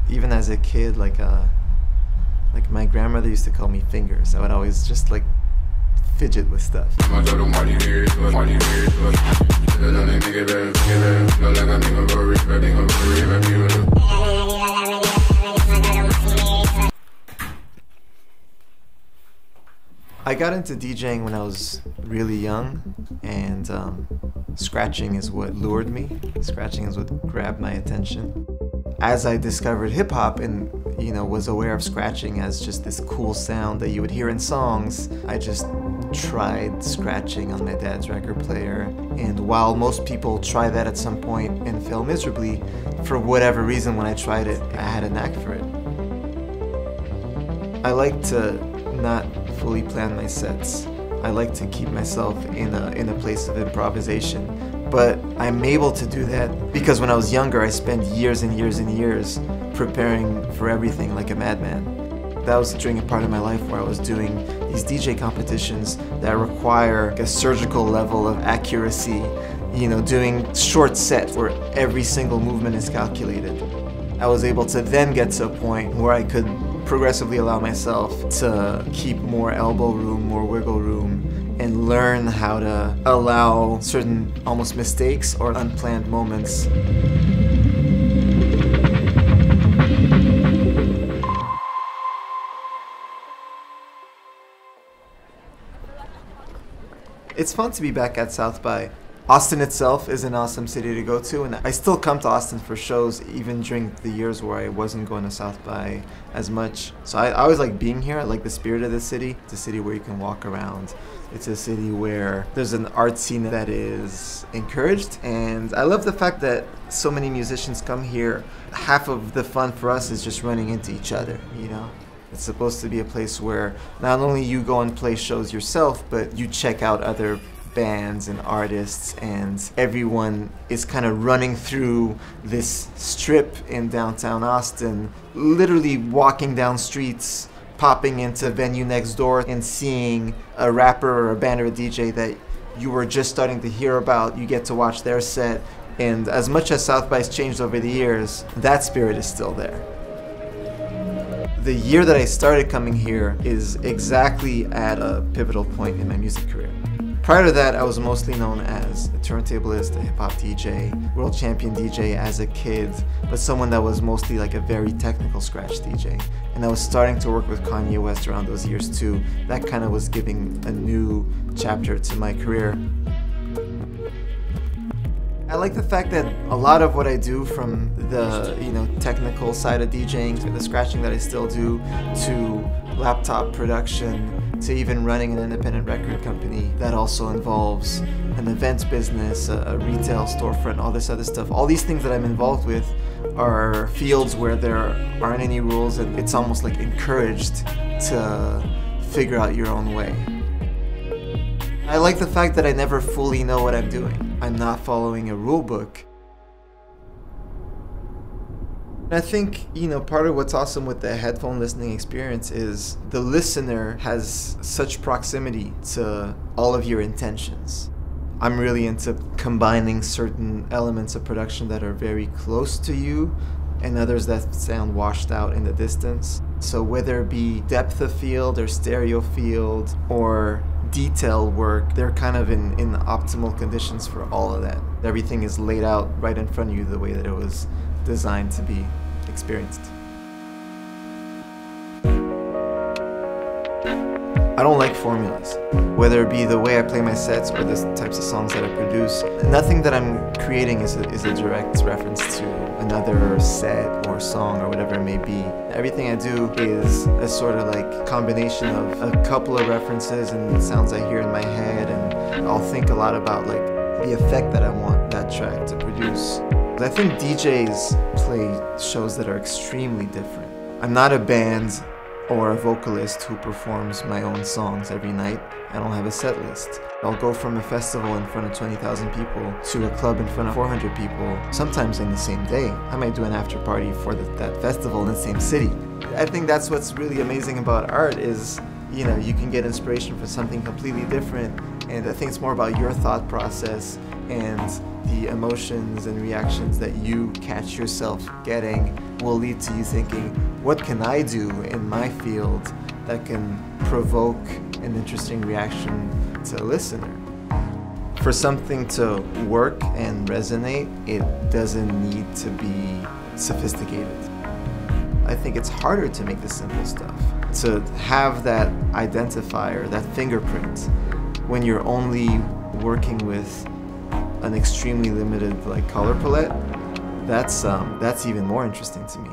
even as a kid, like my grandmother used to call me fingers. I would always just like fidget with stuff. I got into DJing when I was really young, and scratching is what lured me. Scratching is what grabbed my attention. As I discovered hip-hop and, you know, was aware of scratching as just this cool sound that you would hear in songs, I just tried scratching on my dad's record player. And while most people try that at some point and fail miserably, for whatever reason when I tried it, I had a knack for it. I like to not fully plan my sets. I like to keep myself in a place of improvisation. But I'm able to do that because when I was younger, I spent years and years and years preparing for everything like a madman. That was during a part of my life where I was doing these DJ competitions that require a surgical level of accuracy, you know, doing short sets where every single movement is calculated. I was able to then get to a point where I could progressively allow myself to keep more elbow room, more wiggle room, and learn how to allow certain almost mistakes or unplanned moments. It's fun to be back at South by. Austin itself is an awesome city to go to, and I still come to Austin for shows even during the years where I wasn't going to South by as much. So I always like being here. I like the spirit of the city. It's a city where you can walk around. It's a city where there's an art scene that is encouraged, and I love the fact that so many musicians come here. Half of the fun for us is just running into each other, you know? It's supposed to be a place where not only you go and play shows yourself, but you check out other bands and artists, and everyone is kind of running through this strip in downtown Austin, literally walking down streets, popping into venue next door and seeing a rapper or a band or a DJ that you were just starting to hear about. You get to watch their set, and as much as South by's changed over the years, that spirit is still there. The year that I started coming here is exactly at a pivotal point in my music career. Prior to that, I was mostly known as a turntablist, a hip-hop DJ, world champion DJ as a kid, but someone that was mostly like a very technical scratch DJ. And I was starting to work with Kanye West around those years too. That kind of was giving a new chapter to my career. I like the fact that a lot of what I do, from the technical side of DJing to the scratching that I still do, to laptop production, to even running an independent record company that also involves an events business, a retail storefront, all this other stuff. All these things that I'm involved with are fields where there aren't any rules, and it's almost like encouraged to figure out your own way. I like the fact that I never fully know what I'm doing. I'm not following a rule book. I think, part of what's awesome with the headphone listening experience is the listener has such proximity to all of your intentions. I'm really into combining certain elements of production that are very close to you and others that sound washed out in the distance. So whether it be depth of field or stereo field or detail work, they're kind of in optimal conditions for all of that. Everything is laid out right in front of you the way that it was designed to be experienced. I don't like formulas, whether it be the way I play my sets or the types of songs that I produce. Nothing that I'm creating is a direct reference to another set or song or whatever it may be. Everything I do is a sort of like combination of a couple of references and sounds I hear in my head, and I'll think a lot about like the effect that I want that track to produce. I think DJs play shows that are extremely different. I'm not a band or a vocalist who performs my own songs every night. I don't have a set list. I'll go from a festival in front of 20,000 people to a club in front of 400 people, sometimes in the same day. I might do an after party for that festival in the same city. I think that's what's really amazing about art is, you can get inspiration for something completely different, and I think it's more about your thought process and the emotions and reactions that you catch yourself getting will lead to you thinking, what can I do in my field that can provoke an interesting reaction to a listener? For something to work and resonate, it doesn't need to be sophisticated. I think it's harder to make the simple stuff. To have that identifier, that fingerprint, when you're only working with an extremely limited color palette, that's even more interesting to me.